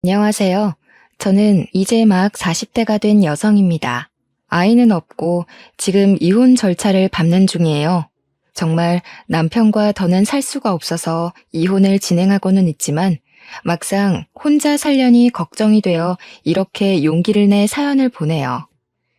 안녕하세요. 저는 이제 막 40대가 된 여성입니다. 아이는 없고 지금 이혼 절차를 밟는 중이에요. 정말 남편과 더는 살 수가 없어서 이혼을 진행하고는 있지만 막상 혼자 살려니 걱정이 되어 이렇게 용기를 내 사연을 보내요.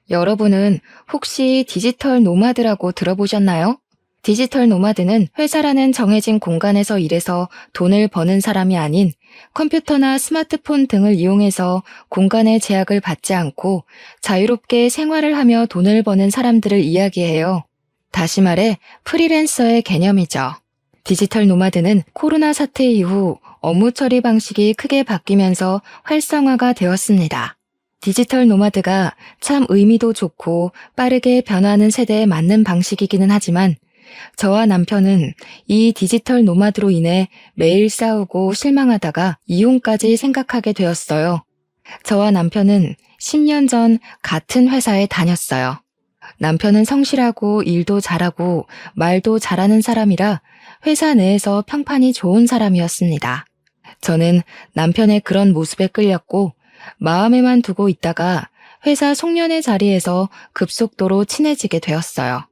여러분은 혹시 디지털 노마드라고 들어보셨나요? 디지털 노마드는 회사라는 정해진 공간에서 일해서 돈을 버는 사람이 아닌 컴퓨터나 스마트폰 등을 이용해서 공간의 제약을 받지 않고 자유롭게 생활을 하며 돈을 버는 사람들을 이야기해요. 다시 말해 프리랜서의 개념이죠. 디지털 노마드는 코로나 사태 이후 업무 처리 방식이 크게 바뀌면서 활성화가 되었습니다. 디지털 노마드가 참 의미도 좋고 빠르게 변화하는 세대에 맞는 방식이기는 하지만 저와 남편은 이 디지털 노마드로 인해 매일 싸우고 실망하다가 이혼까지 생각하게 되었어요. 저와 남편은 10년 전 같은 회사에 다녔어요. 남편은 성실하고 일도 잘하고 말도 잘하는 사람이라 회사 내에서 평판이 좋은 사람이었습니다. 저는 남편의 그런 모습에 끌렸고 마음에만 두고 있다가 회사 송년회 자리에서 급속도로 친해지게 되었어요.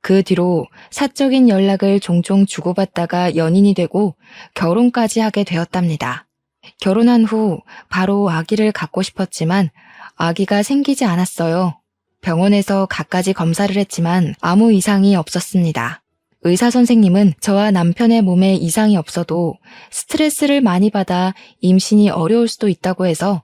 그 뒤로 사적인 연락을 종종 주고받다가 연인이 되고 결혼까지 하게 되었답니다. 결혼한 후 바로 아기를 갖고 싶었지만 아기가 생기지 않았어요. 병원에서 갖가지 검사를 했지만 아무 이상이 없었습니다. 의사 선생님은 저와 남편의 몸에 이상이 없어도 스트레스를 많이 받아 임신이 어려울 수도 있다고 해서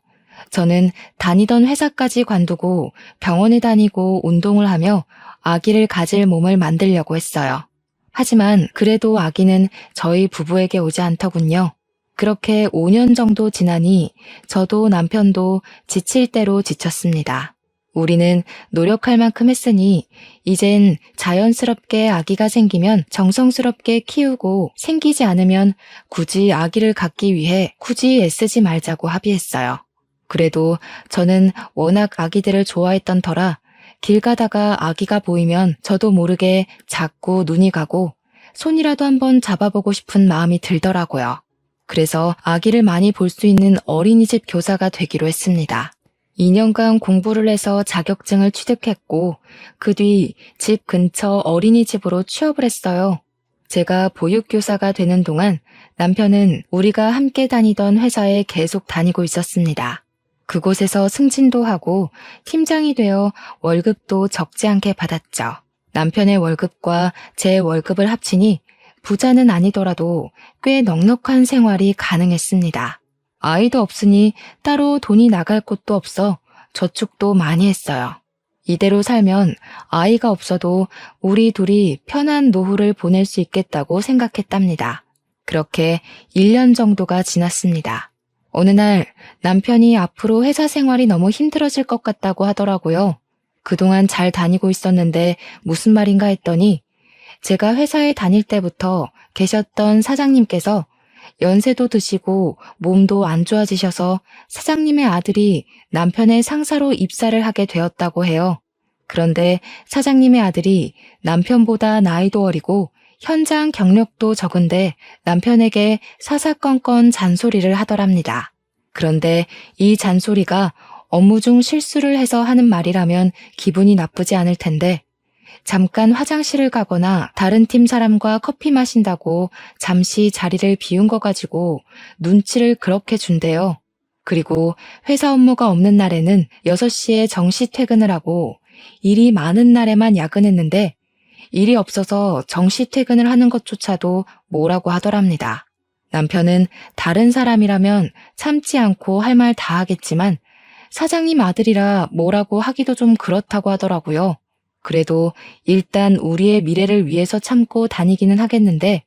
저는 다니던 회사까지 관두고 병원에 다니고 운동을 하며 아기를 가질 몸을 만들려고 했어요. 하지만 그래도 아기는 저희 부부에게 오지 않더군요. 그렇게 5년 정도 지나니 저도 남편도 지칠 대로 지쳤습니다. 우리는 노력할 만큼 했으니 이젠 자연스럽게 아기가 생기면 정성스럽게 키우고 생기지 않으면 굳이 아기를 갖기 위해 굳이 애쓰지 말자고 합의했어요. 그래도 저는 워낙 아기들을 좋아했던 터라 길 가다가 아기가 보이면 저도 모르게 자꾸 눈이 가고 손이라도 한번 잡아보고 싶은 마음이 들더라고요. 그래서 아기를 많이 볼 수 있는 어린이집 교사가 되기로 했습니다. 2년간 공부를 해서 자격증을 취득했고 그 뒤 집 근처 어린이집으로 취업을 했어요. 제가 보육교사가 되는 동안 남편은 우리가 함께 다니던 회사에 계속 다니고 있었습니다. 그곳에서 승진도 하고 팀장이 되어 월급도 적지 않게 받았죠. 남편의 월급과 제 월급을 합치니 부자는 아니더라도 꽤 넉넉한 생활이 가능했습니다. 아이도 없으니 따로 돈이 나갈 곳도 없어 저축도 많이 했어요. 이대로 살면 아이가 없어도 우리 둘이 편한 노후를 보낼 수 있겠다고 생각했답니다. 그렇게 1년 정도가 지났습니다. 어느 날 남편이 앞으로 회사 생활이 너무 힘들어질 것 같다고 하더라고요. 그동안 잘 다니고 있었는데 무슨 말인가 했더니 제가 회사에 다닐 때부터 계셨던 사장님께서 연세도 드시고 몸도 안 좋아지셔서 사장님의 아들이 남편의 상사로 입사를 하게 되었다고 해요. 그런데 사장님의 아들이 남편보다 나이도 어리고 현장 경력도 적은데 남편에게 사사건건 잔소리를 하더랍니다. 그런데 이 잔소리가 업무 중 실수를 해서 하는 말이라면 기분이 나쁘지 않을 텐데 잠깐 화장실을 가거나 다른 팀 사람과 커피 마신다고 잠시 자리를 비운 거 가지고 눈치를 그렇게 준대요. 그리고 회사 업무가 없는 날에는 6시에 정시 퇴근을 하고 일이 많은 날에만 야근했는데 일이 없어서 정시 퇴근을 하는 것조차도 뭐라고 하더랍니다. 남편은 다른 사람이라면 참지 않고 할 말 다 하겠지만 사장님 아들이라 뭐라고 하기도 좀 그렇다고 하더라고요. 그래도 일단 우리의 미래를 위해서 참고 다니기는 하겠는데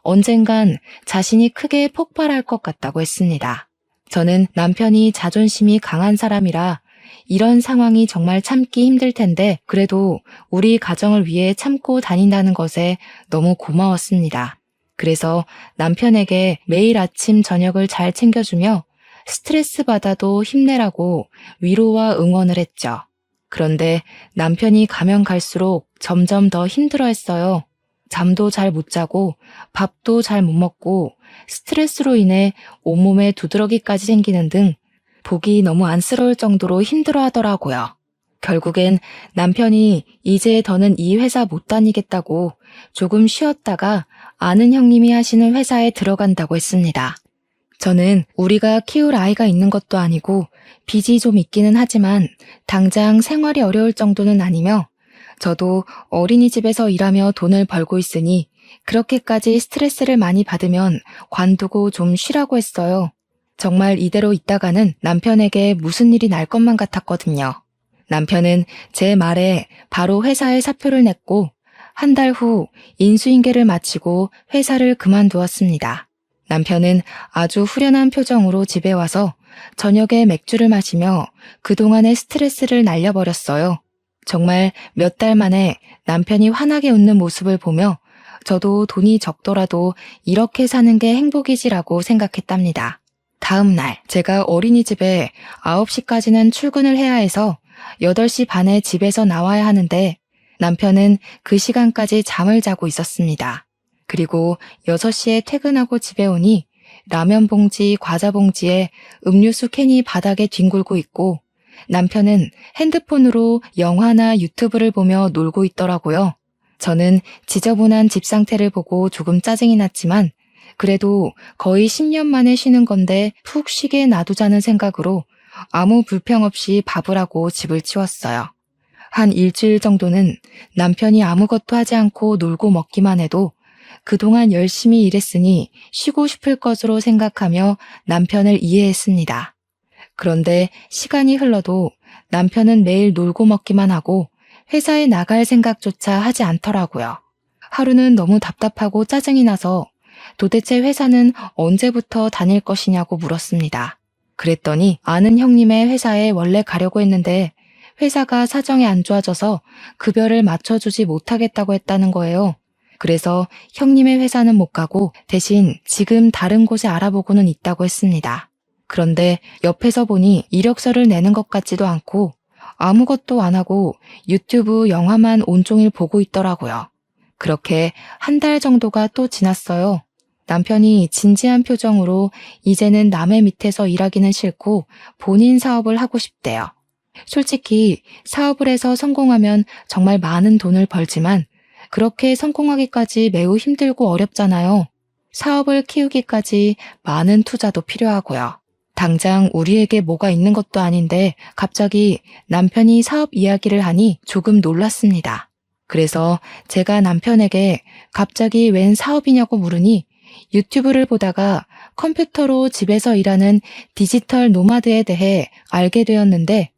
언젠간 자신이 크게 폭발할 것 같다고 했습니다. 저는 남편이 자존심이 강한 사람이라 이런 상황이 정말 참기 힘들 텐데 그래도 우리 가정을 위해 참고 다닌다는 것에 너무 고마웠습니다. 그래서 남편에게 매일 아침 저녁을 잘 챙겨주며 스트레스 받아도 힘내라고 위로와 응원을 했죠. 그런데 남편이 가면 갈수록 점점 더 힘들어했어요. 잠도 잘 못 자고 밥도 잘 못 먹고 스트레스로 인해 온몸에 두드러기까지 생기는 등 보기 너무 안쓰러울 정도로 힘들어 하더라고요. 결국엔 남편이 이제 더는 이 회사 못 다니겠다고 조금 쉬었다가 아는 형님이 하시는 회사에 들어간다고 했습니다. 저는 우리가 키울 아이가 있는 것도 아니고 빚이 좀 있기는 하지만 당장 생활이 어려울 정도는 아니며 저도 어린이집에서 일하며 돈을 벌고 있으니 그렇게까지 스트레스를 많이 받으면 관두고 좀 쉬라고 했어요. 정말 이대로 있다가는 남편에게 무슨 일이 날 것만 같았거든요. 남편은 제 말에 바로 회사에 사표를 냈고 한 달 후 인수인계를 마치고 회사를 그만두었습니다. 남편은 아주 후련한 표정으로 집에 와서 저녁에 맥주를 마시며 그동안의 스트레스를 날려버렸어요. 정말 몇 달 만에 남편이 환하게 웃는 모습을 보며 저도 돈이 적더라도 이렇게 사는 게 행복이지라고 생각했답니다. 다음 날 제가 어린이집에 9시까지는 출근을 해야 해서 8시 반에 집에서 나와야 하는데 남편은 그 시간까지 잠을 자고 있었습니다. 그리고 6시에 퇴근하고 집에 오니 라면 봉지, 과자 봉지에 음료수 캔이 바닥에 뒹굴고 있고 남편은 핸드폰으로 영화나 유튜브를 보며 놀고 있더라고요. 저는 지저분한 집 상태를 보고 조금 짜증이 났지만 그래도 거의 10년 만에 쉬는 건데 푹 쉬게 놔두자는 생각으로 아무 불평 없이 밥을 하고 집을 치웠어요. 한 일주일 정도는 남편이 아무것도 하지 않고 놀고 먹기만 해도 그동안 열심히 일했으니 쉬고 싶을 것으로 생각하며 남편을 이해했습니다. 그런데 시간이 흘러도 남편은 매일 놀고 먹기만 하고 회사에 나갈 생각조차 하지 않더라고요. 하루는 너무 답답하고 짜증이 나서 도대체 회사는 언제부터 다닐 것이냐고 물었습니다. 그랬더니 아는 형님의 회사에 원래 가려고 했는데 회사가 사정이 안 좋아져서 급여를 맞춰주지 못하겠다고 했다는 거예요. 그래서 형님의 회사는 못 가고 대신 지금 다른 곳에 알아보고는 있다고 했습니다. 그런데 옆에서 보니 이력서를 내는 것 같지도 않고 아무것도 안 하고 유튜브 영화만 온종일 보고 있더라고요. 그렇게 한 달 정도가 또 지났어요. 남편이 진지한 표정으로 이제는 남의 밑에서 일하기는 싫고 본인 사업을 하고 싶대요. 솔직히 사업을 해서 성공하면 정말 많은 돈을 벌지만 그렇게 성공하기까지 매우 힘들고 어렵잖아요. 사업을 키우기까지 많은 투자도 필요하고요. 당장 우리에게 뭐가 있는 것도 아닌데 갑자기 남편이 사업 이야기를 하니 조금 놀랐습니다. 그래서 제가 남편에게 갑자기 웬 사업이냐고 물으니 유튜브를 보다가 컴퓨터로 집에서 일하는 디지털 노마드에 대해 알게 되었는데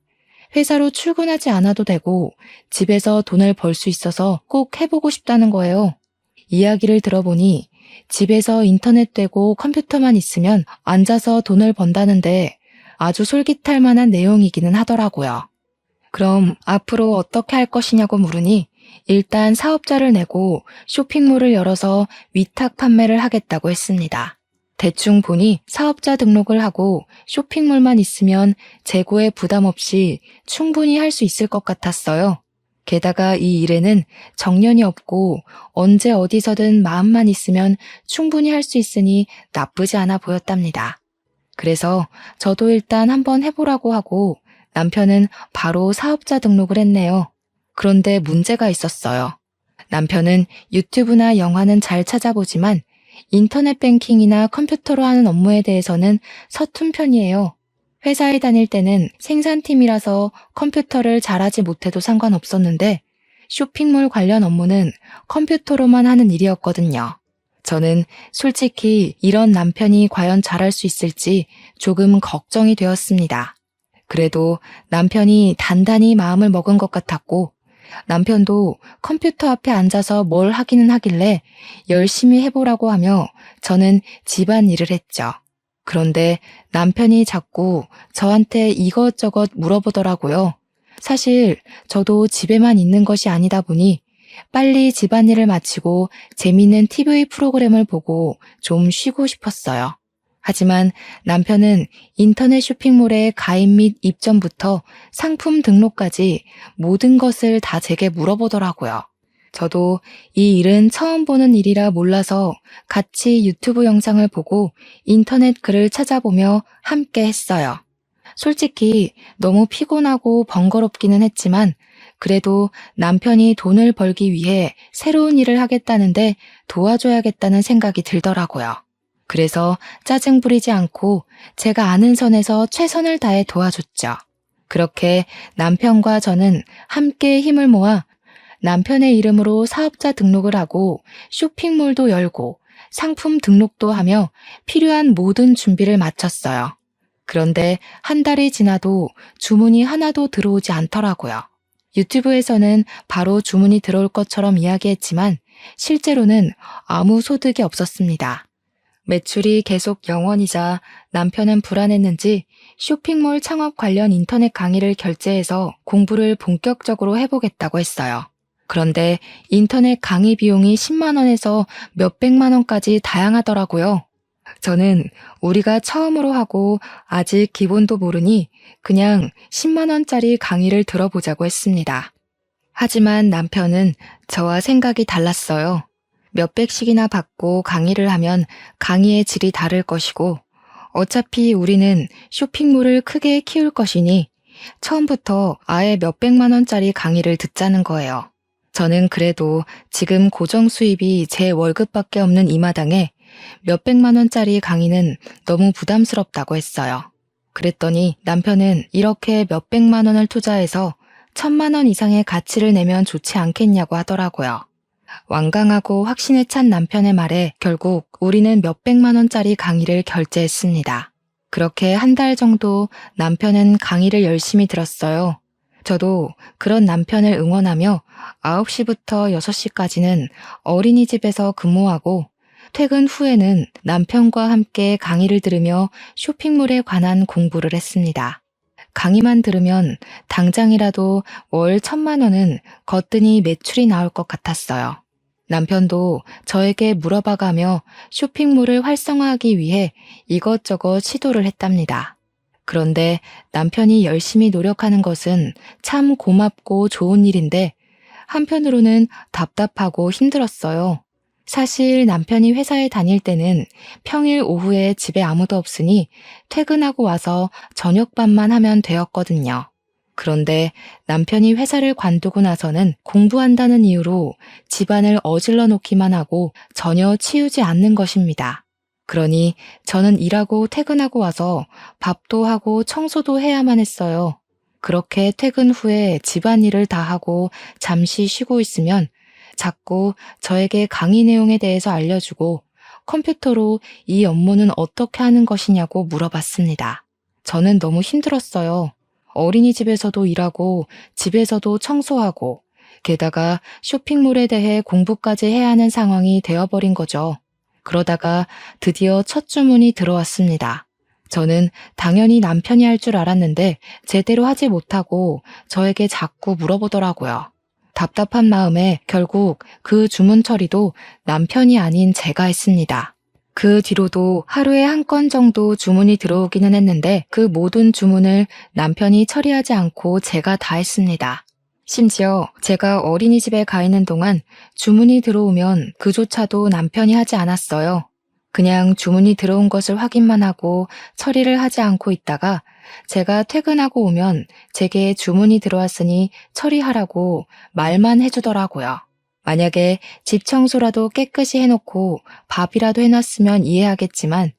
회사로 출근하지 않아도 되고 집에서 돈을 벌 수 있어서 꼭 해보고 싶다는 거예요. 이야기를 들어보니 집에서 인터넷 되고 컴퓨터만 있으면 앉아서 돈을 번다는데 아주 솔깃할 만한 내용이기는 하더라고요. 그럼 앞으로 어떻게 할 것이냐고 물으니 일단 사업자를 내고 쇼핑몰을 열어서 위탁 판매를 하겠다고 했습니다. 대충 보니 사업자 등록을 하고 쇼핑몰만 있으면 재고에 부담 없이 충분히 할 수 있을 것 같았어요. 게다가 이 일에는 정년이 없고 언제 어디서든 마음만 있으면 충분히 할 수 있으니 나쁘지 않아 보였답니다. 그래서 저도 일단 한번 해보라고 하고 남편은 바로 사업자 등록을 했네요. 그런데 문제가 있었어요. 남편은 유튜브나 영화는 잘 찾아보지만 인터넷 뱅킹이나 컴퓨터로 하는 업무에 대해서는 서툰 편이에요. 회사에 다닐 때는 생산팀이라서 컴퓨터를 잘하지 못해도 상관없었는데 쇼핑몰 관련 업무는 컴퓨터로만 하는 일이었거든요. 저는 솔직히 이런 남편이 과연 잘할 수 있을지 조금 걱정이 되었습니다. 그래도 남편이 단단히 마음을 먹은 것 같았고 남편도 컴퓨터 앞에 앉아서 뭘 하기는 하길래 열심히 해보라고 하며 저는 집안일을 했죠. 그런데 남편이 자꾸 저한테 이것저것 물어보더라고요. 사실 저도 집에만 있는 것이 아니다 보니 빨리 집안일을 마치고 재미있는 TV 프로그램을 보고 좀 쉬고 싶었어요. 하지만 남편은 인터넷 쇼핑몰의 가입 및 입점부터 상품 등록까지 모든 것을 다 제게 물어보더라고요. 저도 이 일은 처음 보는 일이라 몰라서 같이 유튜브 영상을 보고 인터넷 글을 찾아보며 함께 했어요. 솔직히 너무 피곤하고 번거롭기는 했지만 그래도 남편이 돈을 벌기 위해 새로운 일을 하겠다는데 도와줘야겠다는 생각이 들더라고요. 그래서 짜증 부리지 않고 제가 아는 선에서 최선을 다해 도와줬죠. 그렇게 남편과 저는 함께 힘을 모아 남편의 이름으로 사업자 등록을 하고 쇼핑몰도 열고 상품 등록도 하며 필요한 모든 준비를 마쳤어요. 그런데 한 달이 지나도 주문이 하나도 들어오지 않더라고요. 유튜브에서는 바로 주문이 들어올 것처럼 이야기했지만 실제로는 아무 소득이 없었습니다. 매출이 계속 0원이자 남편은 불안했는지 쇼핑몰 창업 관련 인터넷 강의를 결제해서 공부를 본격적으로 해보겠다고 했어요. 그런데 인터넷 강의 비용이 10만 원에서 몇백만 원까지 다양하더라고요. 저는 우리가 처음으로 하고 아직 기본도 모르니 그냥 10만 원짜리 강의를 들어보자고 했습니다. 하지만 남편은 저와 생각이 달랐어요. 몇백씩이나 받고 강의를 하면 강의의 질이 다를 것이고 어차피 우리는 쇼핑몰을 크게 키울 것이니 처음부터 아예 몇백만 원짜리 강의를 듣자는 거예요. 저는 그래도 지금 고정 수입이 제 월급밖에 없는 이 마당에 몇백만 원짜리 강의는 너무 부담스럽다고 했어요. 그랬더니 남편은 이렇게 몇백만 원을 투자해서 1,000만 원 이상의 가치를 내면 좋지 않겠냐고 하더라고요. 완강하고 확신에 찬 남편의 말에 결국 우리는 몇백만 원짜리 강의를 결제했습니다. 그렇게 한 달 정도 남편은 강의를 열심히 들었어요. 저도 그런 남편을 응원하며 9시부터 6시까지는 어린이집에서 근무하고 퇴근 후에는 남편과 함께 강의를 들으며 쇼핑몰에 관한 공부를 했습니다. 강의만 들으면 당장이라도 월 1,000만 원은 거뜬히 매출이 나올 것 같았어요. 남편도 저에게 물어봐가며 쇼핑몰을 활성화하기 위해 이것저것 시도를 했답니다. 그런데 남편이 열심히 노력하는 것은 참 고맙고 좋은 일인데 한편으로는 답답하고 힘들었어요. 사실 남편이 회사에 다닐 때는 평일 오후에 집에 아무도 없으니 퇴근하고 와서 저녁밥만 하면 되었거든요. 그런데 남편이 회사를 관두고 나서는 공부한다는 이유로 집안을 어질러 놓기만 하고 전혀 치우지 않는 것입니다. 그러니 저는 일하고 퇴근하고 와서 밥도 하고 청소도 해야만 했어요. 그렇게 퇴근 후에 집안일을 다 하고 잠시 쉬고 있으면 자꾸 저에게 강의 내용에 대해서 알려주고 컴퓨터로 이 업무는 어떻게 하는 것이냐고 물어봤습니다. 저는 너무 힘들었어요. 어린이집에서도 일하고 집에서도 청소하고 게다가 쇼핑몰에 대해 공부까지 해야 하는 상황이 되어버린 거죠. 그러다가 드디어 첫 주문이 들어왔습니다. 저는 당연히 남편이 할 줄 알았는데 제대로 하지 못하고 저에게 자꾸 물어보더라고요. 답답한 마음에 결국 그 주문 처리도 남편이 아닌 제가 했습니다. 그 뒤로도 하루에 한 건 정도 주문이 들어오기는 했는데 그 모든 주문을 남편이 처리하지 않고 제가 다 했습니다. 심지어 제가 어린이집에 가 있는 동안 주문이 들어오면 그조차도 남편이 하지 않았어요. 그냥 주문이 들어온 것을 확인만 하고 처리를 하지 않고 있다가 제가 퇴근하고 오면 제게 주문이 들어왔으니 처리하라고 말만 해주더라고요. 만약에 집 청소라도 깨끗이 해놓고 밥이라도 해놨으면 이해하겠지만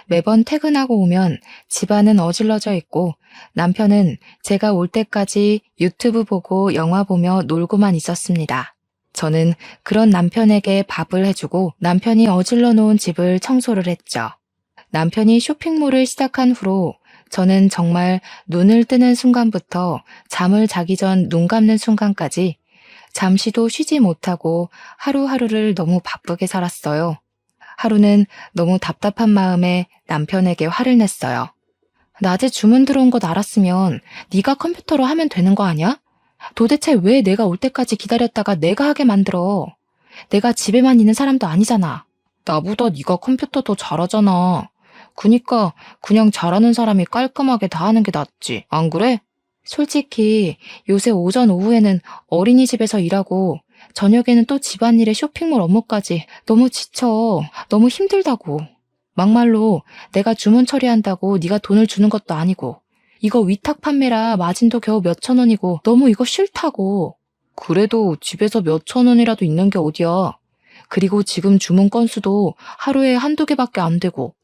매번 퇴근하고 오면 집안은 어질러져 있고 남편은 제가 올 때까지 유튜브 보고 영화 보며 놀고만 있었습니다. 저는 그런 남편에게 밥을 해주고 남편이 어질러 놓은 집을 청소를 했죠. 남편이 쇼핑몰을 시작한 후로 저는 정말 눈을 뜨는 순간부터 잠을 자기 전 눈 감는 순간까지 잠시도 쉬지 못하고 하루하루를 너무 바쁘게 살았어요. 하루는 너무 답답한 마음에 남편에게 화를 냈어요. 낮에 주문 들어온 것 알았으면 네가 컴퓨터로 하면 되는 거 아니야? 도대체 왜 내가 올 때까지 기다렸다가 내가 하게 만들어? 내가 집에만 있는 사람도 아니잖아. 나보다 네가 컴퓨터 더 잘하잖아. 그니까 그냥 잘하는 사람이 깔끔하게 다 하는 게 낫지. 안 그래? 솔직히 요새 오전 오후에는 어린이집에서 일하고 저녁에는 또 집안일에 쇼핑몰 업무까지 너무 지쳐. 너무 힘들다고. 막말로 내가 주문 처리한다고 네가 돈을 주는 것도 아니고 이거 위탁 판매라 마진도 겨우 몇천 원이고 너무 이거 싫다고. 그래도 집에서 몇천 원이라도 있는 게 어디야. 그리고 지금 주문 건수도 하루에 한두 개밖에 안 되고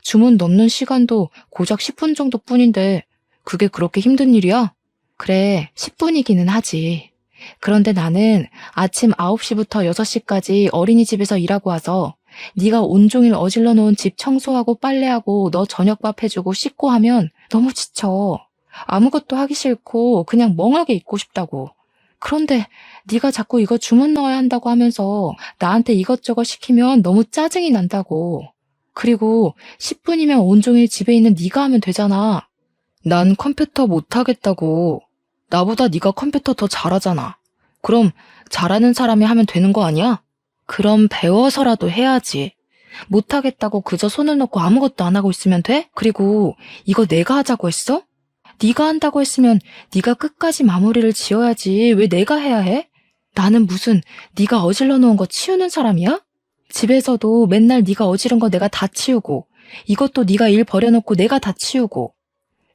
주문 넣는 시간도 고작 10분 정도뿐인데 그게 그렇게 힘든 일이야? 그래, 10분이기는 하지. 그런데 나는 아침 9시부터 6시까지 어린이집에서 일하고 와서 네가 온종일 어질러 놓은 집 청소하고 빨래하고 너 저녁밥 해주고 씻고 하면 너무 지쳐. 아무것도 하기 싫고 그냥 멍하게 있고 싶다고. 그런데 네가 자꾸 이거 주문 넣어야 한다고 하면서 나한테 이것저것 시키면 너무 짜증이 난다고. 그리고 10분이면 온종일 집에 있는 네가 하면 되잖아. 난 컴퓨터 못하겠다고. 나보다 네가 컴퓨터 더 잘하잖아. 그럼 잘하는 사람이 하면 되는 거 아니야? 그럼 배워서라도 해야지. 못하겠다고 그저 손을 놓고 아무것도 안 하고 있으면 돼? 그리고 이거 내가 하자고 했어? 네가 한다고 했으면 네가 끝까지 마무리를 지어야지. 왜 내가 해야 해? 나는 무슨 네가 어질러 놓은 거 치우는 사람이야? 집에서도 맨날 네가 어지른 거 내가 다 치우고 이것도 네가 일 버려놓고 내가 다 치우고.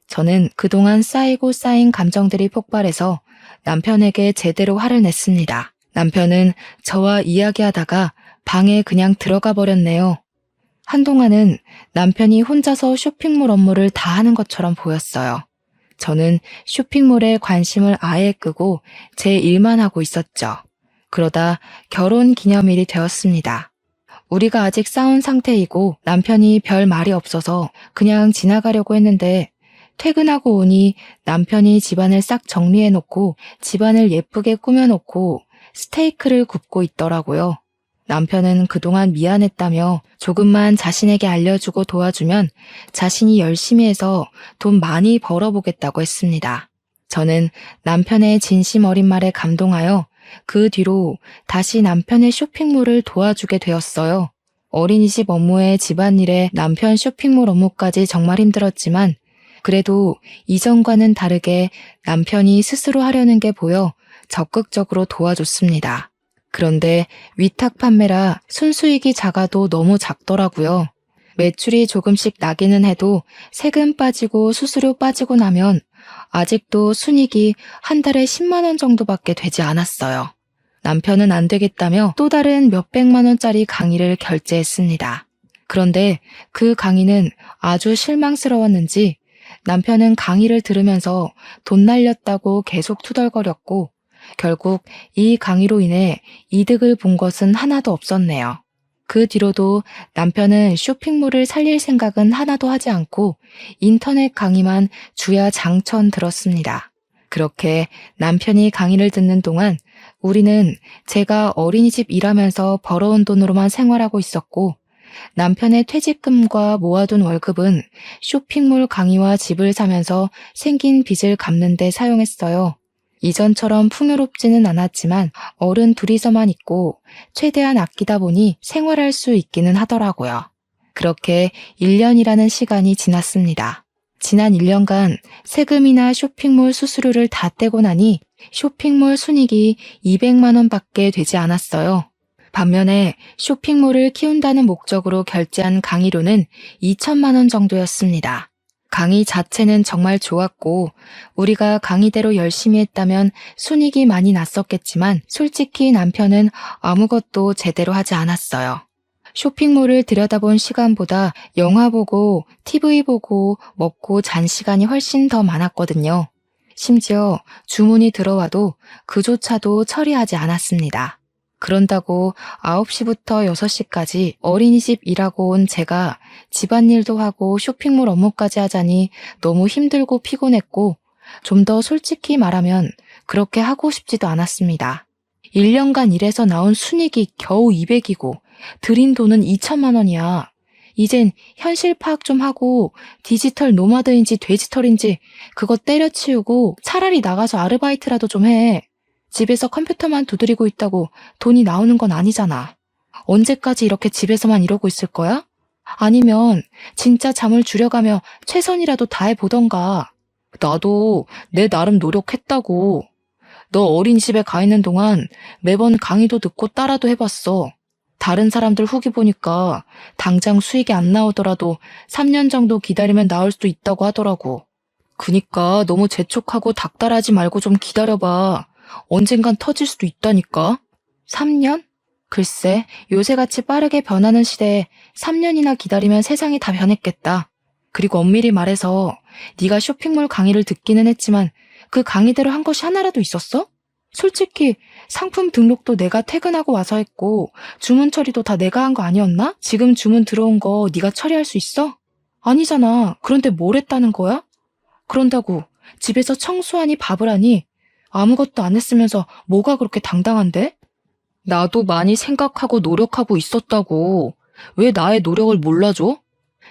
저는 그동안 쌓이고 쌓인 감정들이 폭발해서 남편에게 제대로 화를 냈습니다. 남편은 저와 이야기하다가 방에 그냥 들어가 버렸네요. 한동안은 남편이 혼자서 쇼핑몰 업무를 다 하는 것처럼 보였어요. 저는 쇼핑몰에 관심을 아예 끄고 제 일만 하고 있었죠. 그러다 결혼 기념일이 되었습니다. 우리가 아직 싸운 상태이고 남편이 별 말이 없어서 그냥 지나가려고 했는데 퇴근하고 오니 남편이 집안을 싹 정리해놓고 집안을 예쁘게 꾸며놓고 스테이크를 굽고 있더라고요. 남편은 그동안 미안했다며 조금만 자신에게 알려주고 도와주면 자신이 열심히 해서 돈 많이 벌어보겠다고 했습니다. 저는 남편의 진심 어린 말에 감동하여 그 뒤로 다시 남편의 쇼핑몰을 도와주게 되었어요. 어린이집 업무에 집안일에 남편 쇼핑몰 업무까지 정말 힘들었지만 그래도 이전과는 다르게 남편이 스스로 하려는 게 보여 적극적으로 도와줬습니다. 그런데 위탁 판매라 순수익이 작아도 너무 작더라고요. 매출이 조금씩 나기는 해도 세금 빠지고 수수료 빠지고 나면 아직도 순익이 한 달에 10만 원 정도밖에 되지 않았어요. 남편은 안 되겠다며 또 다른 몇백만 원짜리 강의를 결제했습니다. 그런데 그 강의는 아주 실망스러웠는지 남편은 강의를 들으면서 돈 날렸다고 계속 투덜거렸고 결국 이 강의로 인해 이득을 본 것은 하나도 없었네요. 그 뒤로도 남편은 쇼핑몰을 살릴 생각은 하나도 하지 않고 인터넷 강의만 주야 장천 들었습니다. 그렇게 남편이 강의를 듣는 동안 우리는 제가 어린이집 일하면서 벌어온 돈으로만 생활하고 있었고 남편의 퇴직금과 모아둔 월급은 쇼핑몰 강의와 집을 사면서 생긴 빚을 갚는 데 사용했어요. 이전처럼 풍요롭지는 않았지만 어른 둘이서만 있고 최대한 아끼다 보니 생활할 수 있기는 하더라고요. 그렇게 1년이라는 시간이 지났습니다. 지난 1년간 세금이나 쇼핑몰 수수료를 다 떼고 나니 쇼핑몰 순익이 200만 원밖에 되지 않았어요. 반면에 쇼핑몰을 키운다는 목적으로 결제한 강의료는 2천만 원 정도였습니다. 강의 자체는 정말 좋았고 우리가 강의대로 열심히 했다면 순익이 많이 났었겠지만 솔직히 남편은 아무것도 제대로 하지 않았어요. 쇼핑몰을 들여다본 시간보다 영화 보고 TV 보고 먹고 잔 시간이 훨씬 더 많았거든요. 심지어 주문이 들어와도 그조차도 처리하지 않았습니다. 그런다고 9시부터 6시까지 어린이집 일하고 온 제가 집안일도 하고 쇼핑몰 업무까지 하자니 너무 힘들고 피곤했고 좀 더 솔직히 말하면 그렇게 하고 싶지도 않았습니다. 1년간 일해서 나온 순익이 겨우 200이고 들인 돈은 2천만 원이야. 이젠 현실 파악 좀 하고 디지털 노마드인지 돼지털인지 그거 때려치우고 차라리 나가서 아르바이트라도 좀 해. 집에서 컴퓨터만 두드리고 있다고 돈이 나오는 건 아니잖아. 언제까지 이렇게 집에서만 이러고 있을 거야? 아니면 진짜 잠을 줄여가며 최선이라도 다해보던가. 나도 내 나름 노력했다고. 너 어린이집에 가 있는 동안 매번 강의도 듣고 따라도 해봤어. 다른 사람들 후기 보니까 당장 수익이 안 나오더라도 3년 정도 기다리면 나올 수도 있다고 하더라고. 그니까 너무 재촉하고 닥달하지 말고 좀 기다려봐. 언젠간 터질 수도 있다니까. 3년? 글쎄, 요새같이 빠르게 변하는 시대에 3년이나 기다리면 세상이 다 변했겠다. 그리고 엄밀히 말해서 네가 쇼핑몰 강의를 듣기는 했지만 그 강의대로 한 것이 하나라도 있었어? 솔직히 상품 등록도 내가 퇴근하고 와서 했고 주문 처리도 다 내가 한 거 아니었나? 지금 주문 들어온 거 네가 처리할 수 있어? 아니잖아. 그런데 뭘 했다는 거야? 그런다고 집에서 청소하니 밥을 하니 아무것도 안 했으면서 뭐가 그렇게 당당한데? 나도 많이 생각하고 노력하고 있었다고. 왜 나의 노력을 몰라줘?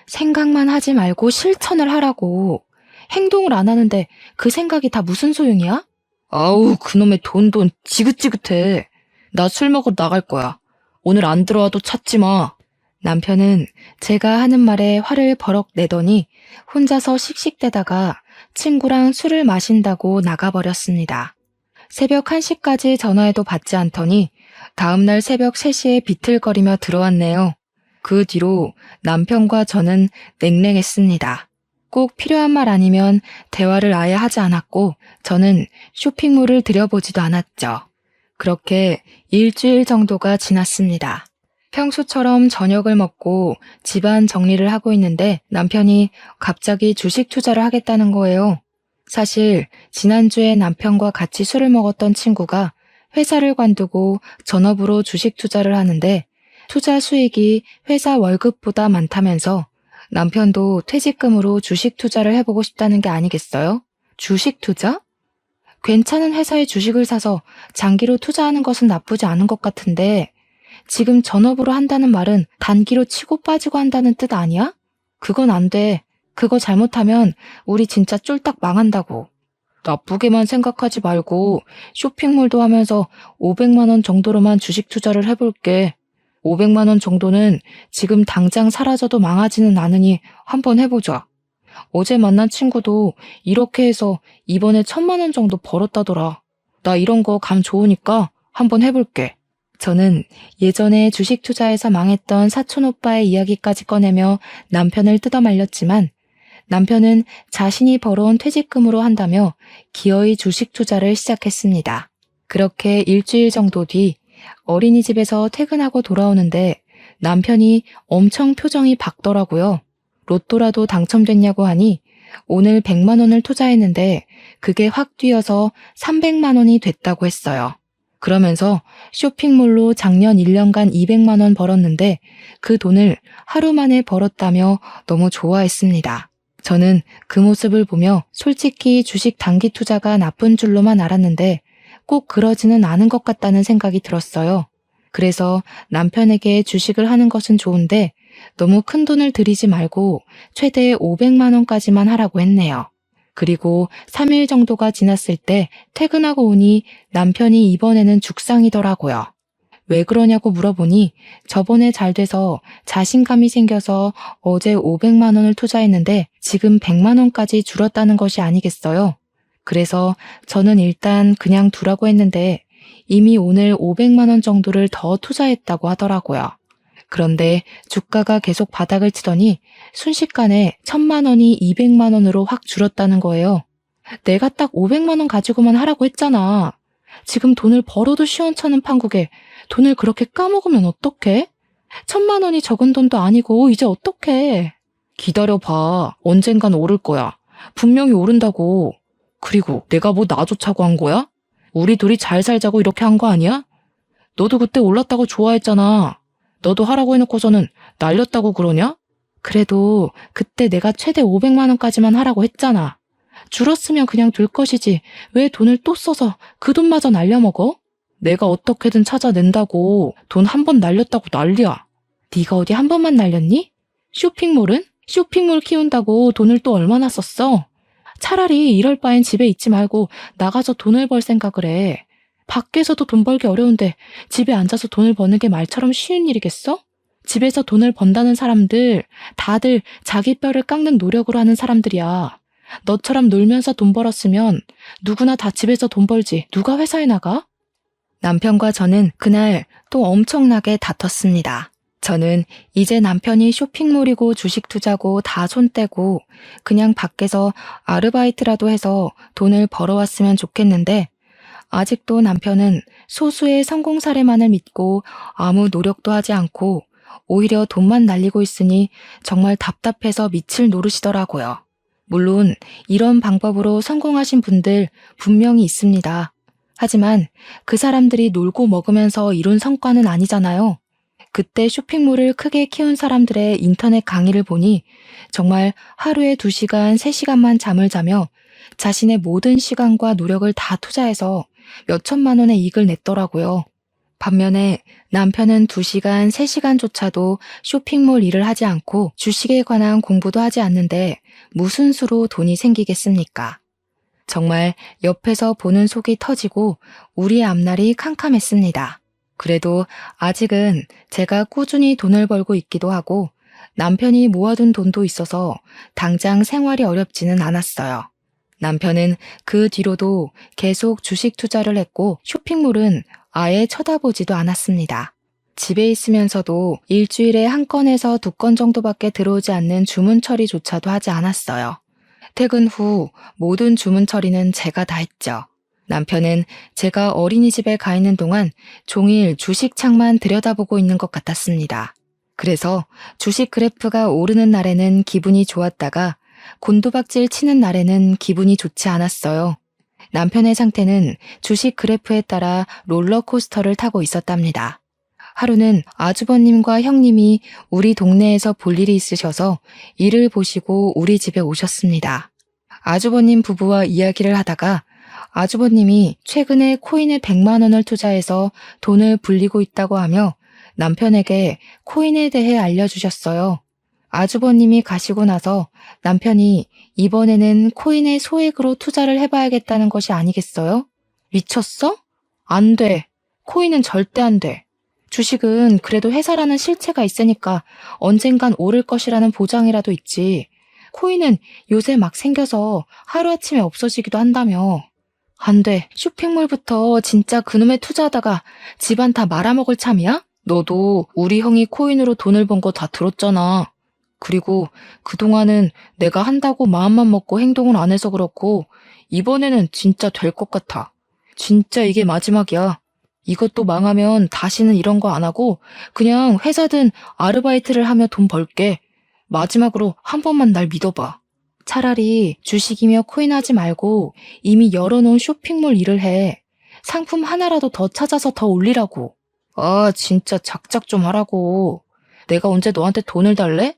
생각만 하지 말고 실천을 하라고. 행동을 안 하는데 그 생각이 다 무슨 소용이야? 아우, 그놈의 돈 지긋지긋해. 나 술 먹으러 나갈 거야. 오늘 안 들어와도 찾지 마. 남편은 제가 하는 말에 화를 버럭 내더니 혼자서 씩씩대다가 친구랑 술을 마신다고 나가버렸습니다. 새벽 1시까지 전화해도 받지 않더니 다음날 새벽 3시에 비틀거리며 들어왔네요. 그 뒤로 남편과 저는 냉랭했습니다. 꼭 필요한 말 아니면 대화를 아예 하지 않았고 저는 쇼핑몰을 들여보지도 않았죠. 그렇게 일주일 정도가 지났습니다. 평소처럼 저녁을 먹고 집안 정리를 하고 있는데 남편이 갑자기 주식 투자를 하겠다는 거예요. 사실 지난주에 남편과 같이 술을 먹었던 친구가 회사를 관두고 전업으로 주식 투자를 하는데 투자 수익이 회사 월급보다 많다면서 남편도 퇴직금으로 주식 투자를 해보고 싶다는 게 아니겠어요? 주식 투자? 괜찮은 회사의 주식을 사서 장기로 투자하는 것은 나쁘지 않은 것 같은데 지금 전업으로 한다는 말은 단기로 치고 빠지고 한다는 뜻 아니야? 그건 안 돼. 그거 잘못하면 우리 진짜 쫄딱 망한다고. 나쁘게만 생각하지 말고 쇼핑몰도 하면서 500만 원 정도로만 주식 투자를 해볼게. 500만 원 정도는 지금 당장 사라져도 망하지는 않으니 한번 해보자. 어제 만난 친구도 이렇게 해서 이번에 1000만 원 정도 벌었다더라. 나 이런 거 감 좋으니까 한번 해볼게. 저는 예전에 주식 투자에서 망했던 사촌 오빠의 이야기까지 꺼내며 남편을 뜯어말렸지만 남편은 자신이 벌어온 퇴직금으로 한다며 기어이 주식 투자를 시작했습니다. 그렇게 일주일 정도 뒤 어린이집에서 퇴근하고 돌아오는데 남편이 엄청 표정이 밝더라고요. 로또라도 당첨됐냐고 하니 오늘 100만 원을 투자했는데 그게 확 뛰어서 300만 원이 됐다고 했어요. 그러면서 쇼핑몰로 작년 1년간 200만 원 벌었는데 그 돈을 하루 만에 벌었다며 너무 좋아했습니다. 저는 그 모습을 보며 솔직히 주식 단기 투자가 나쁜 줄로만 알았는데 꼭 그러지는 않은 것 같다는 생각이 들었어요. 그래서 남편에게 주식을 하는 것은 좋은데 너무 큰 돈을 들이지 말고 최대 500만 원까지만 하라고 했네요. 그리고 3일 정도가 지났을 때 퇴근하고 오니 남편이 이번에는 죽상이더라고요. 왜 그러냐고 물어보니 저번에 잘 돼서 자신감이 생겨서 어제 500만 원을 투자했는데 지금 100만 원까지 줄었다는 것이 아니겠어요? 그래서 저는 일단 그냥 두라고 했는데 이미 오늘 500만 원 정도를 더 투자했다고 하더라고요. 그런데 주가가 계속 바닥을 치더니 순식간에 1000만 원이 200만 원으로 확 줄었다는 거예요. 내가 딱 500만 원 가지고만 하라고 했잖아. 지금 돈을 벌어도 시원찮은 판국에 돈을 그렇게 까먹으면 어떡해? 1000만 원이 적은 돈도 아니고 이제 어떡해? 기다려봐. 언젠간 오를 거야. 분명히 오른다고. 그리고 내가 뭐 나조차고 한 거야? 우리 둘이 잘 살자고 이렇게 한 거 아니야? 너도 그때 올랐다고 좋아했잖아. 너도 하라고 해놓고서는 날렸다고 그러냐? 그래도 그때 내가 최대 500만 원까지만 하라고 했잖아. 줄었으면 그냥 둘 것이지 왜 돈을 또 써서 그 돈마저 날려먹어? 내가 어떻게든 찾아낸다고. 돈 한 번 날렸다고 난리야. 네가 어디 한 번만 날렸니? 쇼핑몰은? 쇼핑몰 키운다고 돈을 또 얼마나 썼어? 차라리 이럴 바엔 집에 있지 말고 나가서 돈을 벌 생각을 해. 밖에서도 돈 벌기 어려운데 집에 앉아서 돈을 버는 게 말처럼 쉬운 일이겠어? 집에서 돈을 번다는 사람들 다들 자기 뼈를 깎는 노력으로 하는 사람들이야. 너처럼 놀면서 돈 벌었으면 누구나 다 집에서 돈 벌지 누가 회사에 나가? 남편과 저는 그날 또 엄청나게 다퉜습니다. 저는 이제 남편이 쇼핑몰이고 주식 투자고 다 손 떼고 그냥 밖에서 아르바이트라도 해서 돈을 벌어왔으면 좋겠는데 아직도 남편은 소수의 성공 사례만을 믿고 아무 노력도 하지 않고 오히려 돈만 날리고 있으니 정말 답답해서 미칠 노릇이더라고요. 물론 이런 방법으로 성공하신 분들 분명히 있습니다. 하지만 그 사람들이 놀고 먹으면서 이룬 성과는 아니잖아요. 그때 쇼핑몰을 크게 키운 사람들의 인터넷 강의를 보니 정말 하루에 2시간, 3시간만 잠을 자며 자신의 모든 시간과 노력을 다 투자해서 몇 천만 원의 이익을 냈더라고요. 반면에 남편은 2시간, 3시간조차도 쇼핑몰 일을 하지 않고 주식에 관한 공부도 하지 않는데 무슨 수로 돈이 생기겠습니까? 정말 옆에서 보는 속이 터지고 우리의 앞날이 캄캄했습니다. 그래도 아직은 제가 꾸준히 돈을 벌고 있기도 하고 남편이 모아둔 돈도 있어서 당장 생활이 어렵지는 않았어요. 남편은 그 뒤로도 계속 주식 투자를 했고 쇼핑몰은 아예 쳐다보지도 않았습니다. 집에 있으면서도 일주일에 1건에서 2건 정도밖에 들어오지 않는 주문 처리조차도 하지 않았어요. 퇴근 후 모든 주문 처리는 제가 다 했죠. 남편은 제가 어린이집에 가 있는 동안 종일 주식 창만 들여다보고 있는 것 같았습니다. 그래서 주식 그래프가 오르는 날에는 기분이 좋았다가 곤두박질 치는 날에는 기분이 좋지 않았어요. 남편의 상태는 주식 그래프에 따라 롤러코스터를 타고 있었답니다. 하루는 아주버님과 형님이 우리 동네에서 볼 일이 있으셔서 일을 보시고 우리 집에 오셨습니다. 아주버님 부부와 이야기를 하다가 아주버님이 최근에 코인에 100만 원을 투자해서 돈을 불리고 있다고 하며 남편에게 코인에 대해 알려주셨어요. 아주버님이 가시고 나서 남편이 이번에는 코인에 소액으로 투자를 해봐야겠다는 것이 아니겠어요? 미쳤어? 안 돼. 코인은 절대 안 돼. 주식은 그래도 회사라는 실체가 있으니까 언젠간 오를 것이라는 보장이라도 있지. 코인은 요새 막 생겨서 하루아침에 없어지기도 한다며. 안 돼. 쇼핑몰부터 진짜 그놈에 투자하다가 집안 다 말아먹을 참이야? 너도 우리 형이 코인으로 돈을 번 거 다 들었잖아. 그리고 그동안은 내가 한다고 마음만 먹고 행동을 안 해서 그렇고 이번에는 진짜 될 것 같아. 진짜 이게 마지막이야. 이것도 망하면 다시는 이런 거 안 하고 그냥 회사든 아르바이트를 하며 돈 벌게. 마지막으로 한 번만 날 믿어봐. 차라리 주식이며 코인 하지 말고 이미 열어놓은 쇼핑몰 일을 해. 상품 하나라도 더 찾아서 더 올리라고. 아, 진짜 작작 좀 하라고. 내가 언제 너한테 돈을 달래?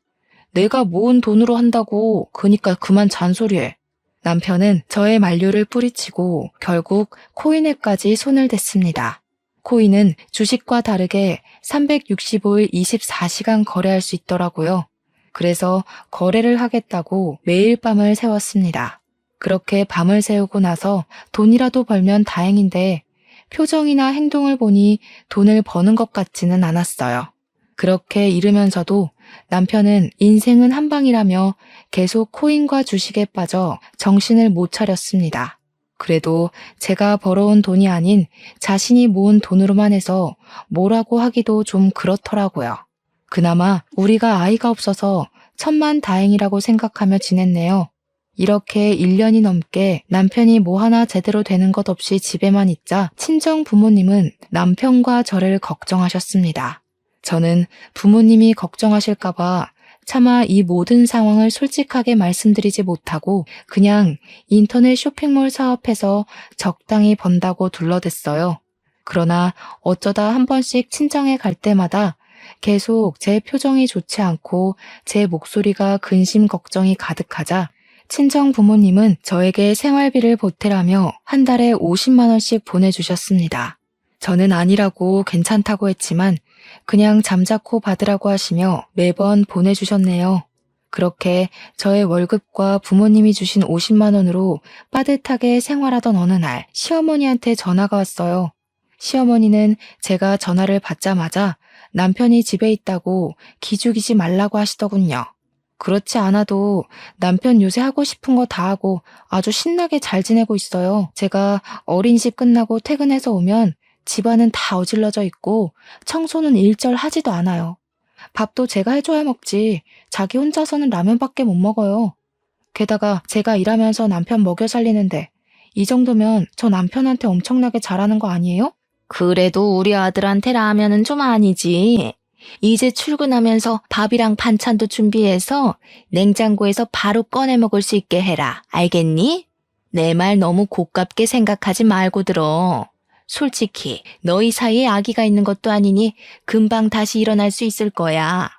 내가 모은 돈으로 한다고. 그니까 그만 잔소리해. 남편은 저의 만류를 뿌리치고 결국 코인에까지 손을 댔습니다. 코인은 주식과 다르게 365일 24시간 거래할 수 있더라고요. 그래서 거래를 하겠다고 매일 밤을 새웠습니다. 그렇게 밤을 새우고 나서 돈이라도 벌면 다행인데 표정이나 행동을 보니 돈을 버는 것 같지는 않았어요. 그렇게 이르면서도 남편은 인생은 한방이라며 계속 코인과 주식에 빠져 정신을 못 차렸습니다. 그래도 제가 벌어온 돈이 아닌 자신이 모은 돈으로만 해서 뭐라고 하기도 좀 그렇더라고요. 그나마 우리가 아이가 없어서 천만다행이라고 생각하며 지냈네요. 이렇게 1년이 넘게 남편이 뭐 하나 제대로 되는 것 없이 집에만 있자 친정 부모님은 남편과 저를 걱정하셨습니다. 저는 부모님이 걱정하실까봐 차마 이 모든 상황을 솔직하게 말씀드리지 못하고 그냥 인터넷 쇼핑몰 사업해서 적당히 번다고 둘러댔어요. 그러나 어쩌다 한 번씩 친정에 갈 때마다 계속 제 표정이 좋지 않고 제 목소리가 근심 걱정이 가득하자 친정 부모님은 저에게 생활비를 보태라며 한 달에 50만 원씩 보내주셨습니다. 저는 아니라고 괜찮다고 했지만 그냥 잠자코 받으라고 하시며 매번 보내주셨네요. 그렇게 저의 월급과 부모님이 주신 50만 원으로 빠듯하게 생활하던 어느 날 시어머니한테 전화가 왔어요. 시어머니는 제가 전화를 받자마자 남편이 집에 있다고 기죽이지 말라고 하시더군요. 그렇지 않아도 남편 요새 하고 싶은 거 다 하고 아주 신나게 잘 지내고 있어요. 제가 어린이집 끝나고 퇴근해서 오면 집안은 다 어질러져 있고 청소는 일절 하지도 않아요. 밥도 제가 해줘야 먹지. 자기 혼자서는 라면밖에 못 먹어요. 게다가 제가 일하면서 남편 먹여 살리는데 이 정도면 저 남편한테 엄청나게 잘하는 거 아니에요? 그래도 우리 아들한테 라면은 좀 아니지. 이제 출근하면서 밥이랑 반찬도 준비해서 냉장고에서 바로 꺼내 먹을 수 있게 해라. 알겠니? 내 말 너무 고깝게 생각하지 말고 들어. 솔직히 너희 사이에 아기가 있는 것도 아니니 금방 다시 일어날 수 있을 거야.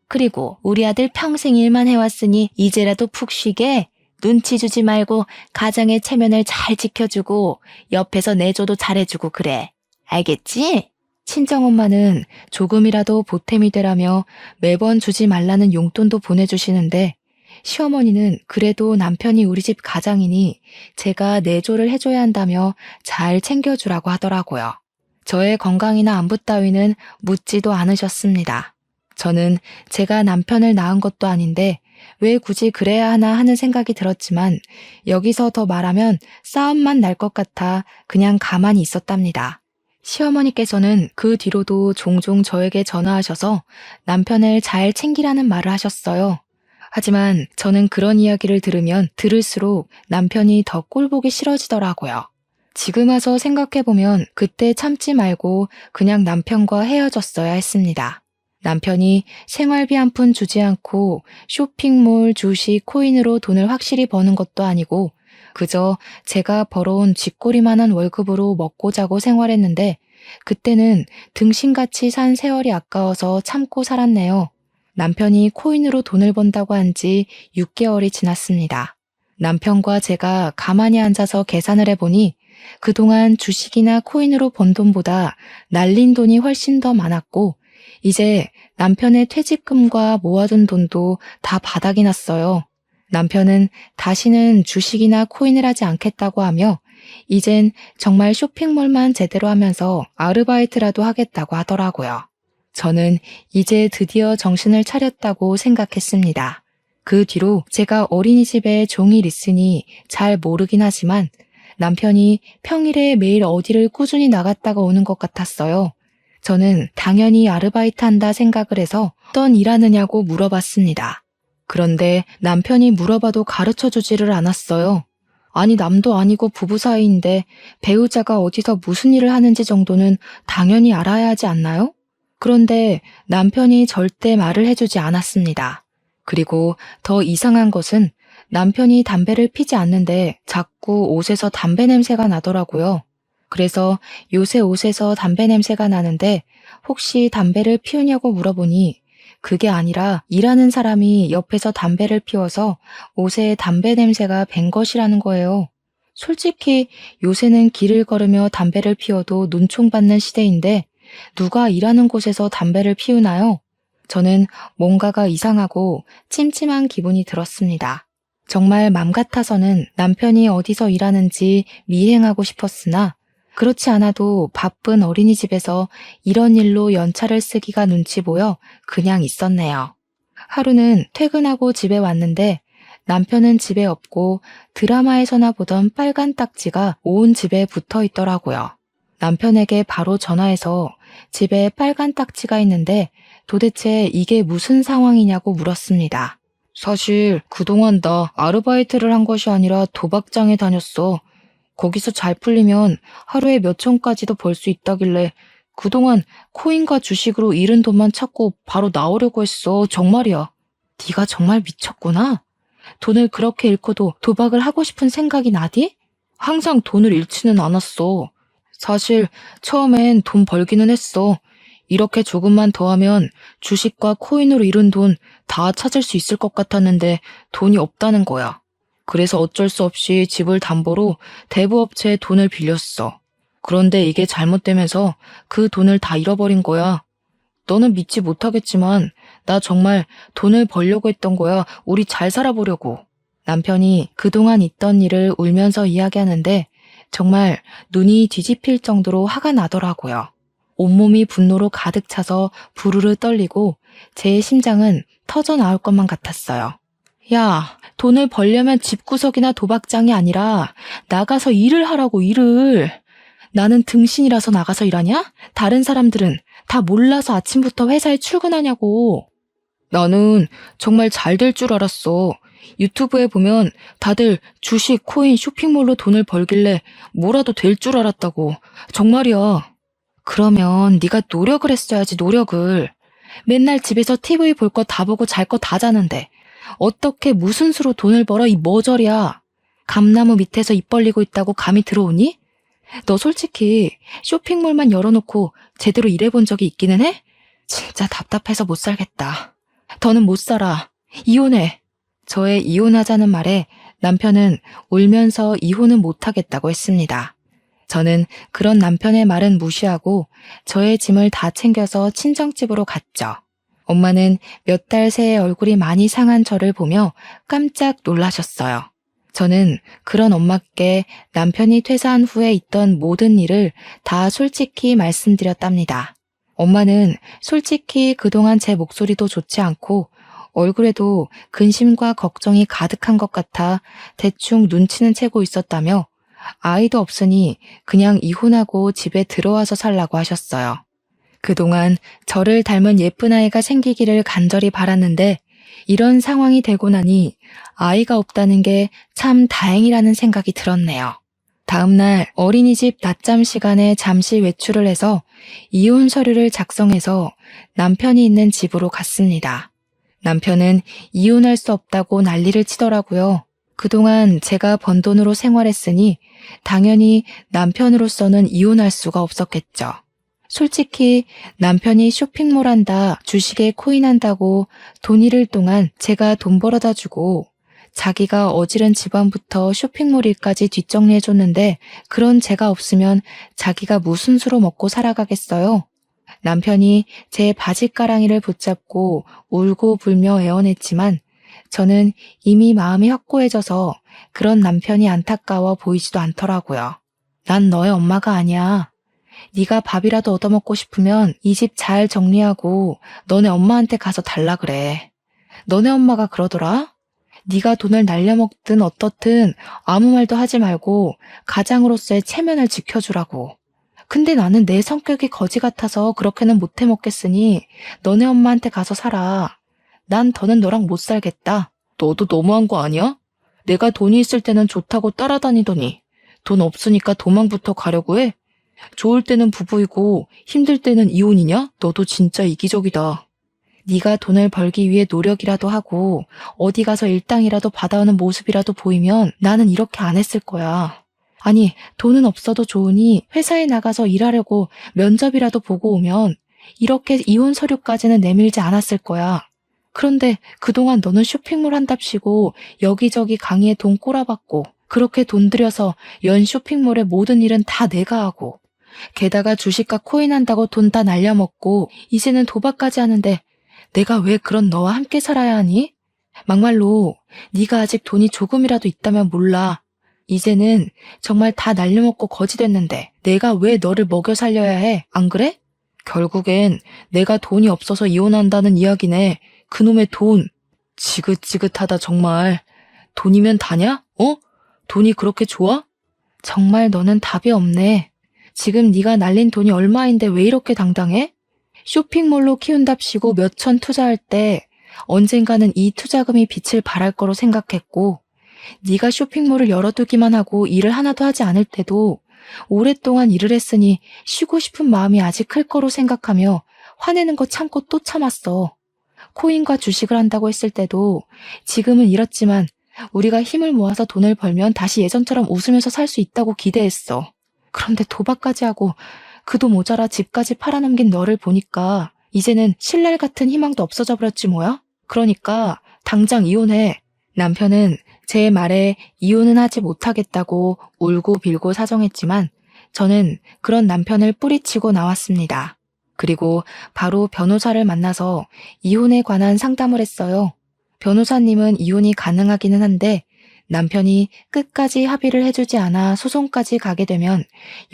그리고 우리 아들 평생 일만 해왔으니 이제라도 푹 쉬게 눈치 주지 말고 가장의 체면을 잘 지켜주고 옆에서 내조도 잘해주고 그래. 알겠지? 친정엄마는 조금이라도 보탬이 되라며 매번 주지 말라는 용돈도 보내주시는데 시어머니는 그래도 남편이 우리 집 가장이니 제가 내조를 해줘야 한다며 잘 챙겨주라고 하더라고요. 저의 건강이나 안부 따위는 묻지도 않으셨습니다. 저는 제가 남편을 낳은 것도 아닌데 왜 굳이 그래야 하나 하는 생각이 들었지만 여기서 더 말하면 싸움만 날 것 같아 그냥 가만히 있었답니다. 시어머니께서는 그 뒤로도 종종 저에게 전화하셔서 남편을 잘 챙기라는 말을 하셨어요. 하지만 저는 그런 이야기를 들으면 들을수록 남편이 더 꼴보기 싫어지더라고요. 지금 와서 생각해보면 그때 참지 말고 그냥 남편과 헤어졌어야 했습니다. 남편이 생활비 한 푼 주지 않고 쇼핑몰, 주식, 코인으로 돈을 확실히 버는 것도 아니고 그저 제가 벌어온 쥐꼬리만한 월급으로 먹고 자고 생활했는데 그때는 등신같이 산 세월이 아까워서 참고 살았네요. 남편이 코인으로 돈을 번다고 한 지 6개월이 지났습니다. 남편과 제가 가만히 앉아서 계산을 해보니 그동안 주식이나 코인으로 번 돈보다 날린 돈이 훨씬 더 많았고 이제 남편의 퇴직금과 모아둔 돈도 다 바닥이 났어요. 남편은 다시는 주식이나 코인을 하지 않겠다고 하며 이젠 정말 쇼핑몰만 제대로 하면서 아르바이트라도 하겠다고 하더라고요. 저는 이제 드디어 정신을 차렸다고 생각했습니다. 그 뒤로 제가 어린이집에 종일 있으니 잘 모르긴 하지만 남편이 평일에 매일 어디를 꾸준히 나갔다가 오는 것 같았어요. 저는 당연히 아르바이트 한다 생각을 해서 어떤 일 하느냐고 물어봤습니다. 그런데 남편이 물어봐도 가르쳐주지를 않았어요. 아니 남도 아니고 부부 사이인데 배우자가 어디서 무슨 일을 하는지 정도는 당연히 알아야 하지 않나요? 그런데 남편이 절대 말을 해주지 않았습니다. 그리고 더 이상한 것은 남편이 담배를 피지 않는데 자꾸 옷에서 담배 냄새가 나더라고요. 그래서 요새 옷에서 담배 냄새가 나는데 혹시 담배를 피우냐고 물어보니 그게 아니라 일하는 사람이 옆에서 담배를 피워서 옷에 담배 냄새가 밴 것이라는 거예요. 솔직히 요새는 길을 걸으며 담배를 피워도 눈총받는 시대인데 누가 일하는 곳에서 담배를 피우나요? 저는 뭔가가 이상하고 찜찜한 기분이 들었습니다. 정말 맘 같아서는 남편이 어디서 일하는지 미행하고 싶었으나 그렇지 않아도 바쁜 어린이집에서 이런 일로 연차를 쓰기가 눈치 보여 그냥 있었네요. 하루는 퇴근하고 집에 왔는데 남편은 집에 없고 드라마에서나 보던 빨간 딱지가 온 집에 붙어 있더라고요. 남편에게 바로 전화해서 집에 빨간 딱지가 있는데 도대체 이게 무슨 상황이냐고 물었습니다. 사실 그동안 나 아르바이트를 한 것이 아니라 도박장에 다녔어. 거기서 잘 풀리면 하루에 몇 천까지도 벌 수 있다길래 그동안 코인과 주식으로 잃은 돈만 찾고 바로 나오려고 했어. 정말이야. 네가 정말 미쳤구나. 돈을 그렇게 잃고도 도박을 하고 싶은 생각이 나디? 항상 돈을 잃지는 않았어. 사실 처음엔 돈 벌기는 했어. 이렇게 조금만 더 하면 주식과 코인으로 잃은 돈 다 찾을 수 있을 것 같았는데 돈이 없다는 거야. 그래서 어쩔 수 없이 집을 담보로 대부업체에 돈을 빌렸어. 그런데 이게 잘못되면서 그 돈을 다 잃어버린 거야. 너는 믿지 못하겠지만 나 정말 돈을 벌려고 했던 거야. 우리 잘 살아보려고. 남편이 그동안 있던 일을 울면서 이야기하는데 정말 눈이 뒤집힐 정도로 화가 나더라고요. 온몸이 분노로 가득 차서 부르르 떨리고 제 심장은 터져 나올 것만 같았어요. 야, 돈을 벌려면 집구석이나 도박장이 아니라 나가서 일을 하라고 일을. 나는 등신이라서 나가서 일하냐? 다른 사람들은 다 몰라서 아침부터 회사에 출근하냐고. 나는 정말 잘 될 줄 알았어. 유튜브에 보면 다들 주식, 코인, 쇼핑몰로 돈을 벌길래 뭐라도 될 줄 알았다고. 정말이야. 그러면 네가 노력을 했어야지, 노력을. 맨날 집에서 TV 볼 거 다 보고 잘 거 다 자는데 어떻게 무슨 수로 돈을 벌어, 이 머저리야. 감나무 밑에서 입 벌리고 있다고 감이 들어오니? 너 솔직히 쇼핑몰만 열어놓고 제대로 일해본 적이 있기는 해? 진짜 답답해서 못 살겠다. 더는 못 살아. 이혼해. 저의 이혼하자는 말에 남편은 울면서 이혼은 못하겠다고 했습니다. 저는 그런 남편의 말은 무시하고 저의 짐을 다 챙겨서 친정집으로 갔죠. 엄마는 몇 달 새에 얼굴이 많이 상한 저를 보며 깜짝 놀라셨어요. 저는 그런 엄마께 남편이 퇴사한 후에 있던 모든 일을 다 솔직히 말씀드렸답니다. 엄마는 솔직히 그동안 제 목소리도 좋지 않고 얼굴에도 근심과 걱정이 가득한 것 같아 대충 눈치는 채고 있었다며 아이도 없으니 그냥 이혼하고 집에 들어와서 살라고 하셨어요. 그동안 저를 닮은 예쁜 아이가 생기기를 간절히 바랐는데 이런 상황이 되고 나니 아이가 없다는 게 참 다행이라는 생각이 들었네요. 다음 날 어린이집 낮잠 시간에 잠시 외출을 해서 이혼 서류를 작성해서 남편이 있는 집으로 갔습니다. 남편은 이혼할 수 없다고 난리를 치더라고요. 그동안 제가 번 돈으로 생활했으니 당연히 남편으로서는 이혼할 수가 없었겠죠. 솔직히 남편이 쇼핑몰 한다, 주식에 코인한다고 돈 잃을 동안 제가 돈 벌어다 주고 자기가 어지른 집안부터 쇼핑몰 일까지 뒷정리해줬는데 그런 제가 없으면 자기가 무슨 수로 먹고 살아가겠어요? 남편이 제 바지가랑이를 붙잡고 울고 불며 애원했지만 저는 이미 마음이 확고해져서 그런 남편이 안타까워 보이지도 않더라고요. 난 너의 엄마가 아니야. 네가 밥이라도 얻어먹고 싶으면 이 집 잘 정리하고 너네 엄마한테 가서 달라 그래. 너네 엄마가 그러더라. 네가 돈을 날려먹든 어떻든 아무 말도 하지 말고 가장으로서의 체면을 지켜주라고. 근데 나는 내 성격이 거지 같아서 그렇게는 못 해먹겠으니 너네 엄마한테 가서 살아. 난 더는 너랑 못 살겠다. 너도 너무한 거 아니야? 내가 돈이 있을 때는 좋다고 따라다니더니 돈 없으니까 도망부터 가려고 해? 좋을 때는 부부이고 힘들 때는 이혼이냐? 너도 진짜 이기적이다. 네가 돈을 벌기 위해 노력이라도 하고 어디 가서 일당이라도 받아오는 모습이라도 보이면 나는 이렇게 안 했을 거야. 아니, 돈은 없어도 좋으니 회사에 나가서 일하려고 면접이라도 보고 오면 이렇게 이혼 서류까지는 내밀지 않았을 거야. 그런데 그동안 너는 쇼핑몰 한답시고 여기저기 강의에 돈 꼬라박고 그렇게 돈 들여서 연 쇼핑몰의 모든 일은 다 내가 하고 게다가 주식과 코인 한다고 돈 다 날려먹고 이제는 도박까지 하는데 내가 왜 그런 너와 함께 살아야 하니? 막말로 네가 아직 돈이 조금이라도 있다면 몰라. 이제는 정말 다 날려먹고 거지 됐는데 내가 왜 너를 먹여 살려야 해? 안 그래? 결국엔 내가 돈이 없어서 이혼한다는 이야기네. 그놈의 돈. 지긋지긋하다 정말. 돈이면 다냐? 어? 돈이 그렇게 좋아? 정말 너는 답이 없네. 지금 네가 날린 돈이 얼마인데 왜 이렇게 당당해? 쇼핑몰로 키운답시고 몇천 투자할 때 언젠가는 이 투자금이 빛을 발할 거로 생각했고 네가 쇼핑몰을 열어두기만 하고 일을 하나도 하지 않을 때도 오랫동안 일을 했으니 쉬고 싶은 마음이 아직 클 거로 생각하며 화내는 거 참고 또 참았어. 코인과 주식을 한다고 했을 때도 지금은 이렇지만 우리가 힘을 모아서 돈을 벌면 다시 예전처럼 웃으면서 살 수 있다고 기대했어. 그런데 도박까지 하고 그도 모자라 집까지 팔아넘긴 너를 보니까 이제는 신랄 같은 희망도 없어져 버렸지 뭐야? 그러니까 당장 이혼해. 남편은 제 말에 이혼은 하지 못하겠다고 울고 빌고 사정했지만 저는 그런 남편을 뿌리치고 나왔습니다. 그리고 바로 변호사를 만나서 이혼에 관한 상담을 했어요. 변호사님은 이혼이 가능하기는 한데 남편이 끝까지 합의를 해주지 않아 소송까지 가게 되면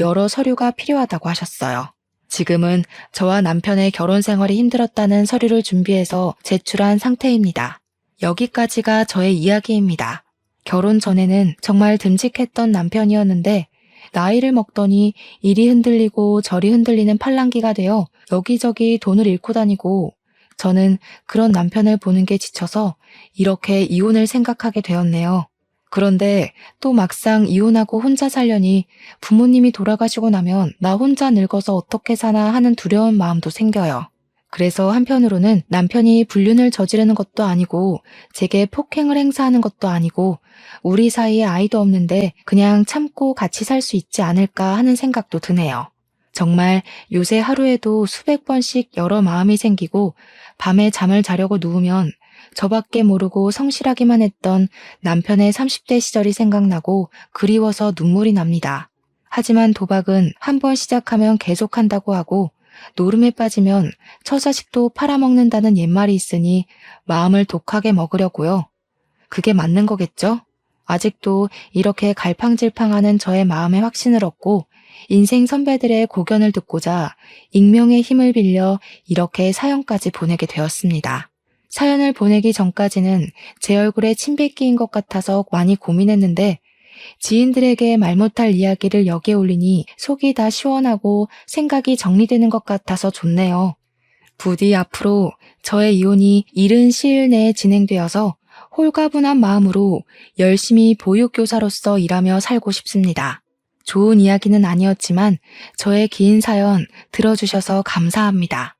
여러 서류가 필요하다고 하셨어요. 지금은 저와 남편의 결혼 생활이 힘들었다는 서류를 준비해서 제출한 상태입니다. 여기까지가 저의 이야기입니다. 결혼 전에는 정말 듬직했던 남편이었는데 나이를 먹더니 이리 흔들리고 저리 흔들리는 팔랑귀가 되어 여기저기 돈을 잃고 다니고 저는 그런 남편을 보는 게 지쳐서 이렇게 이혼을 생각하게 되었네요. 그런데 또 막상 이혼하고 혼자 살려니 부모님이 돌아가시고 나면 나 혼자 늙어서 어떻게 사나 하는 두려운 마음도 생겨요. 그래서 한편으로는 남편이 불륜을 저지르는 것도 아니고 제게 폭행을 행사하는 것도 아니고 우리 사이에 아이도 없는데 그냥 참고 같이 살 수 있지 않을까 하는 생각도 드네요. 정말 요새 하루에도 수백 번씩 여러 마음이 생기고 밤에 잠을 자려고 누우면 저밖에 모르고 성실하기만 했던 남편의 30대 시절이 생각나고 그리워서 눈물이 납니다. 하지만 도박은 한 번 시작하면 계속한다고 하고 노름에 빠지면 처자식도 팔아먹는다는 옛말이 있으니 마음을 독하게 먹으려고요. 그게 맞는 거겠죠? 아직도 이렇게 갈팡질팡하는 저의 마음에 확신을 얻고 인생 선배들의 고견을 듣고자 익명의 힘을 빌려 이렇게 사연까지 보내게 되었습니다. 사연을 보내기 전까지는 제 얼굴에 침 뱉기인 것 같아서 많이 고민했는데 지인들에게 말 못할 이야기를 여기에 올리니 속이 다 시원하고 생각이 정리되는 것 같아서 좋네요. 부디 앞으로 저의 이혼이 이른 시일 내에 진행되어서 홀가분한 마음으로 열심히 보육교사로서 일하며 살고 싶습니다. 좋은 이야기는 아니었지만 저의 긴 사연 들어주셔서 감사합니다.